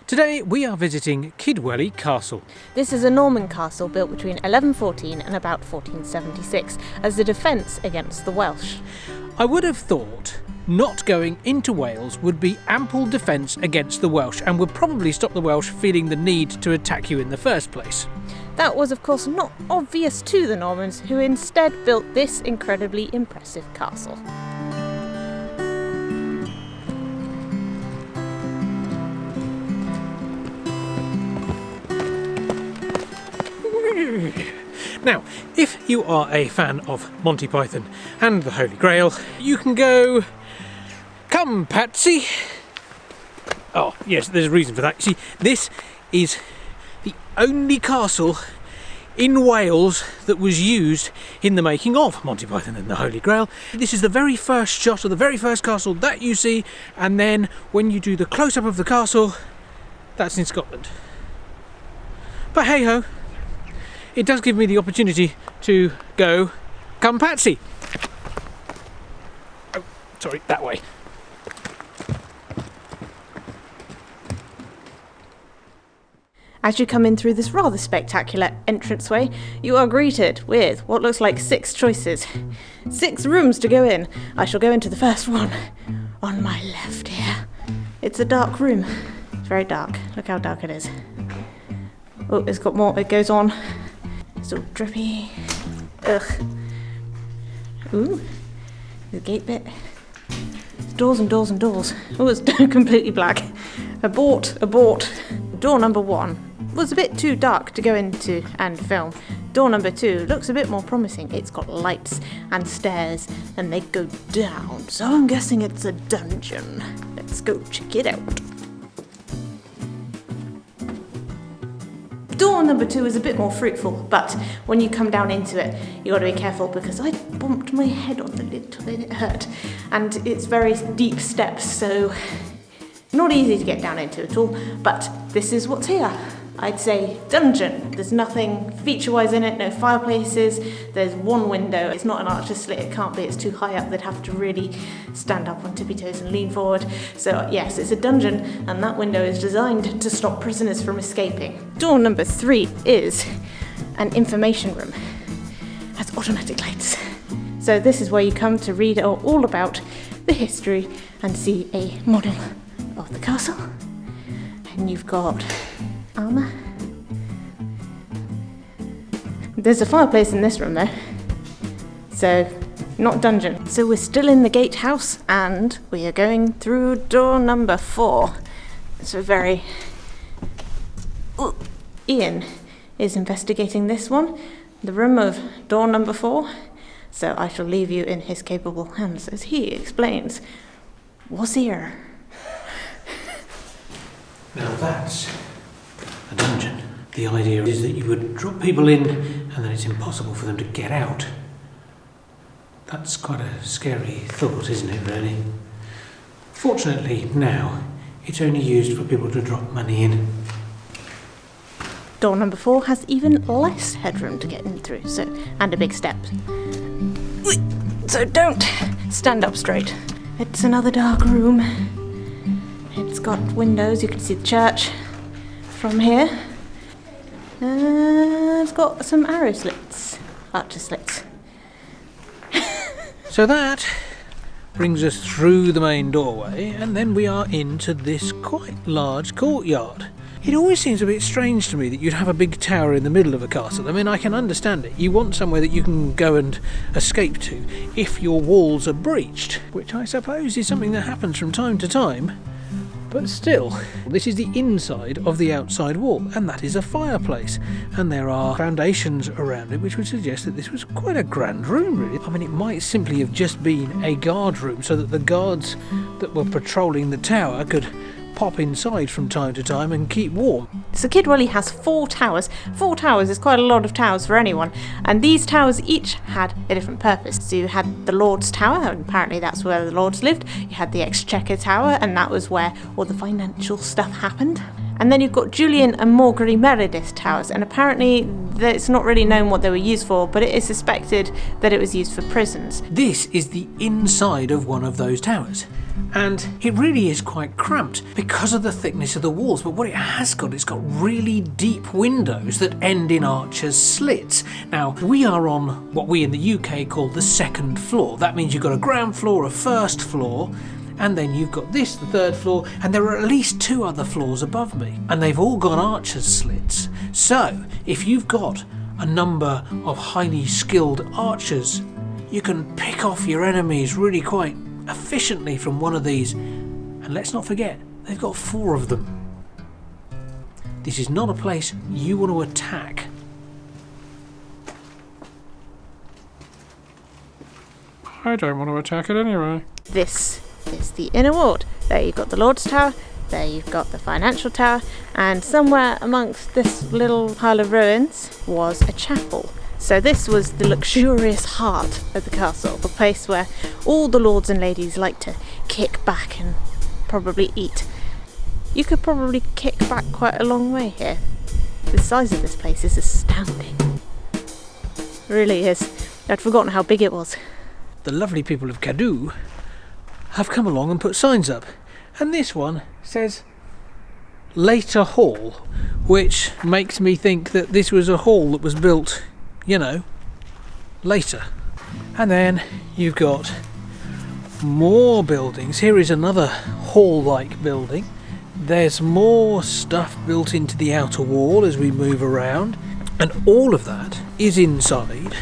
Today we are visiting Kidwelly Castle. This is a Norman castle built between 1114 and about 1476 as a defence against the Welsh. I would have thought not going into Wales would be ample defence against the Welsh and would probably stop the Welsh feeling the need to attack you in the first place. That was of course not obvious to the Normans, who instead built this incredibly impressive castle. Now, if you are a fan of Monty Python and the Holy Grail, you can go, "Come, Patsy." Oh, yes, there's a reason for that. You see, this is the only castle in Wales that was used in the making of Monty Python and the Holy Grail. This is the very first shot of the very first castle that you see, and then when you do the close-up of the castle, that's in Scotland. But hey-ho. It does give me the opportunity to go, "Come, Patsy." Oh, sorry, that way. As you come in through this rather spectacular entranceway, you are greeted with what looks like 6 choices. 6 rooms to go in. I shall go into the first one, on my left here. It's a dark room. It's very dark. Look how dark it is. Oh, it's got more. It goes on. It's all drippy. Ugh. Ooh. The gate bit. It's doors and doors and doors. Oh, it's completely black. Abort. Door number 1 was a bit too dark to go into and film. Door number 2 looks a bit more promising. It's got lights and stairs and they go down. So I'm guessing it's a dungeon. Let's go check it out. Door number 2 is a bit more fruitful, but when you come down into it, you got to be careful because I bumped my head on the lid and it hurt. And it's very deep steps, so not easy to get down into at all, but this is what's here. I'd say dungeon. There's nothing feature-wise in it, no fireplaces, there's 1 window. It's not an archer slit, it can't be, it's too high up. They'd have to really stand up on tippy toes and lean forward. So yes, it's a dungeon, and that window is designed to stop prisoners from escaping. Door number 3 is an information room. It has automatic lights. So this is where you come to read all about the history and see a model of the castle. And you've got armour. There's a fireplace in this room though, so not dungeon. So we're still in the gatehouse and we are going through door number 4. So very... Ooh. Ian is investigating this one, the room of door number 4. So I shall leave you in his capable hands as he explains what's here. Now that's a dungeon. The idea is that you would drop people in and then it's impossible for them to get out. That's quite a scary thought, isn't it, really? Fortunately, now, it's only used for people to drop money in. Door number 4 has even less headroom to get in through, and a big step. So don't stand up straight. It's another dark room. It's got windows, you can see the church from here. It's got some arrow slits, archer slits. So that brings us through the main doorway, and then we are into this quite large courtyard. It always seems a bit strange to me that you'd have a big tower in the middle of a castle. I mean, I can understand it. You want somewhere that you can go and escape to if your walls are breached, which I suppose is something that happens from time to time. But still, this is the inside of the outside wall, and that is a fireplace. And there are foundations around it, which would suggest that this was quite a grand room, really. I mean, it might simply have just been a guard room, so that the guards that were patrolling the tower could pop inside from time to time and keep warm. So Kidwelly has 4 towers. 4 towers is quite a lot of towers for anyone, and these towers each had a different purpose. So you had the Lord's Tower, and apparently that's where the Lords lived. You had the Exchequer Tower, and that was where all the financial stuff happened. And then you've got Julian and Margery Meredith towers, and apparently it's not really known what they were used for, but it is suspected that it was used for prisons. This is the inside of one of those towers. And it really is quite cramped because of the thickness of the walls, but what it has got, it's got really deep windows that end in archers' slits. Now, we are on what we in the UK call the second floor. That means you've got a ground floor, a first floor, and then you've got this, the third floor, and there are at least 2 other floors above me, and they've all got archers' slits. So, if you've got a number of highly skilled archers, you can pick off your enemies really quite efficiently from one of these. And let's not forget, they've got 4 of them. This is not a place you want to attack. I don't want to attack it anyway. This is the inner ward. There you've got the Lord's Tower, there you've got the Financial Tower, and somewhere amongst this little pile of ruins was a chapel. So this was the luxurious heart of the castle, the place where all the lords and ladies like to kick back and probably eat. You could probably kick back quite a long way here. The size of this place is astounding. It really is. I'd forgotten how big it was. The lovely people of Cadw have come along and put signs up, and this one says Later Hall, which makes me think that this was a hall that was built, you know, later. And then you've got more buildings. Here is another hall-like building. There's more stuff built into the outer wall as we move around, and all of that is inside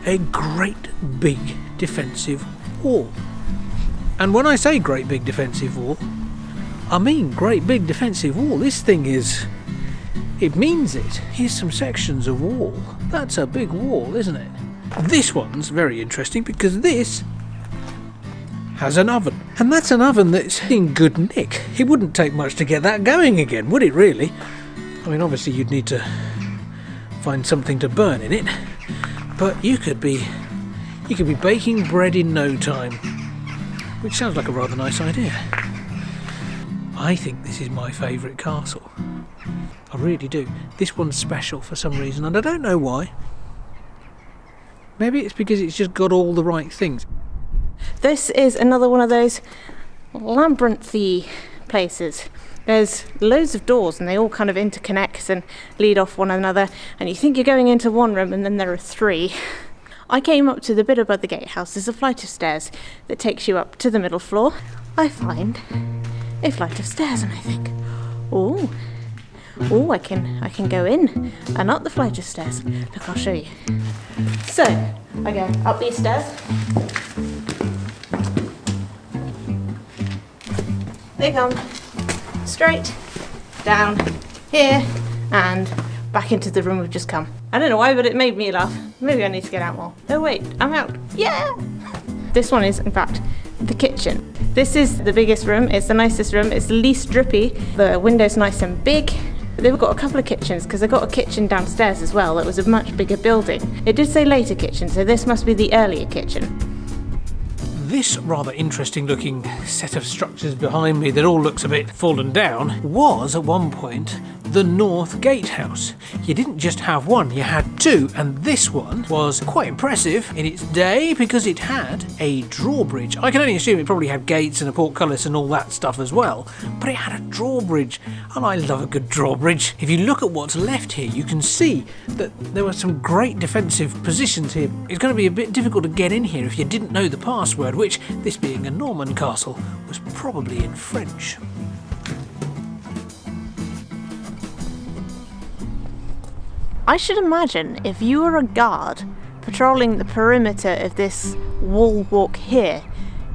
a great big defensive wall. And when I say great big defensive wall, I mean great big defensive wall. This thing is, it means it. Here's some sections of wall. That's a big wall, isn't it? This one's very interesting because this has an oven. And that's an oven that's in good nick. It wouldn't take much to get that going again, would it really? I mean, obviously you'd need to find something to burn in it, but you could be baking bread in no time, which sounds like a rather nice idea. I think this is my favourite castle. I really do. This one's special for some reason, and I don't know why. Maybe it's because it's just got all the right things. This is another one of those labyrinthy places. There's loads of doors and they all kind of interconnect and lead off one another, and you think you're going into one room and then there are 3. I came up to the bit above the gatehouse. There's a flight of stairs that takes you up to the middle floor. I find a flight of stairs and I think, oh, I can go in and up the flight of stairs. Look, I'll show you. So, I go up these stairs. They come straight down here and back into the room we've just come. I don't know why, but it made me laugh. Maybe I need to get out more. Oh wait, I'm out. Yeah! This one is, in fact, the kitchen. This is the biggest room, it's the nicest room, it's the least drippy. The window's nice and big. They've got a couple of kitchens, because they've got a kitchen downstairs as well that was a much bigger building. It did say later kitchen, so this must be the earlier kitchen. This rather interesting looking set of structures behind me that all looks a bit fallen down was at one point the North Gatehouse. You didn't just have one, you had 2, and this one was quite impressive in its day because it had a drawbridge. I can only assume it probably had gates and a portcullis and all that stuff as well, but it had a drawbridge, and I love a good drawbridge. If you look at what's left here, you can see that there were some great defensive positions here. It's going to be a bit difficult to get in here if you didn't know the password, which, this being a Norman castle, was probably in French. I should imagine if you were a guard patrolling the perimeter of this wall walk here,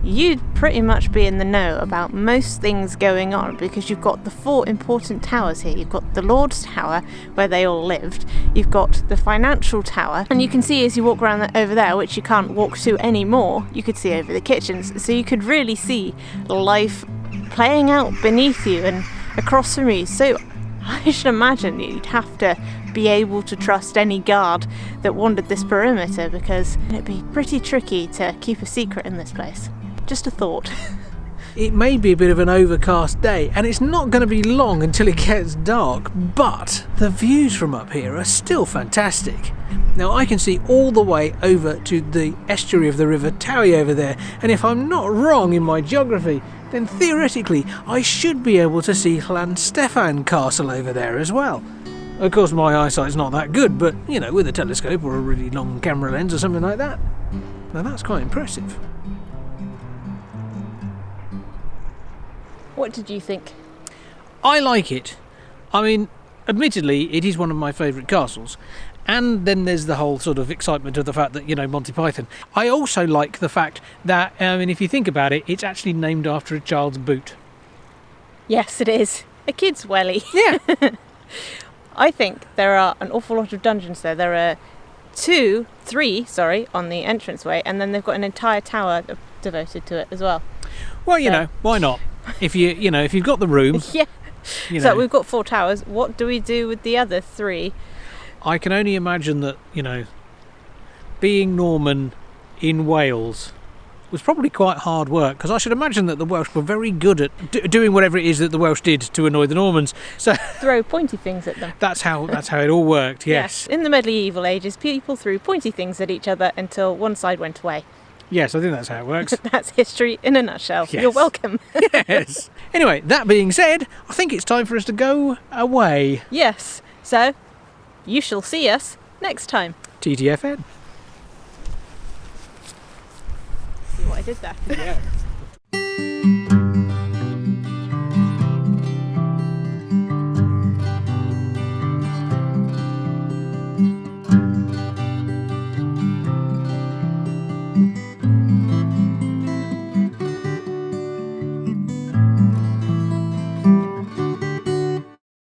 you'd pretty much be in the know about most things going on, because you've got the 4 important towers here. You've got the Lord's Tower, where they all lived. You've got the Financial Tower, and you can see as you walk around over there, which you can't walk to anymore, you could see over the kitchens. So you could really see life playing out beneath you and across from you. So I should imagine you'd have to be able to trust any guard that wandered this perimeter, because it'd be pretty tricky to keep a secret in this place. Just a thought. It may be a bit of an overcast day, and it's not going to be long until it gets dark, but the views from up here are still fantastic. Now I can see all the way over to the estuary of the River Towie over there, and if I'm not wrong in my geography, then theoretically I should be able to see Llanstefan Castle over there as well. Of course my eyesight's not that good, but you know, with a telescope or a really long camera lens or something like that, now that's quite impressive. What did you think? I like it. I mean, admittedly, it is one of my favourite castles. And then there's the whole sort of excitement of the fact that, you know, Monty Python. I also like the fact that, I mean, if you think about it, it's actually named after a child's boot. Yes, it is. A kid's welly. Yeah. I think there are an awful lot of dungeons there. There are three on the entranceway, and then they've got an entire tower devoted to it as well. Well, you know, why not? If if you've got the room. Yeah. You know. So we've got 4 towers. What do we do with the other 3? I can only imagine that, you know, being Norman in Wales was probably quite hard work, because I should imagine that the Welsh were very good at doing whatever it is that the Welsh did to annoy the Normans. So throw pointy things at them. That's how it all worked. Yes. In the medieval ages, people threw pointy things at each other until one side went away. Yes, I think that's how it works. That's history in a nutshell. Yes. You're welcome. Yes. Anyway, that being said, I think it's time for us to go away. Yes. So, you shall see us next time. TTFN. See what I did there? Yeah.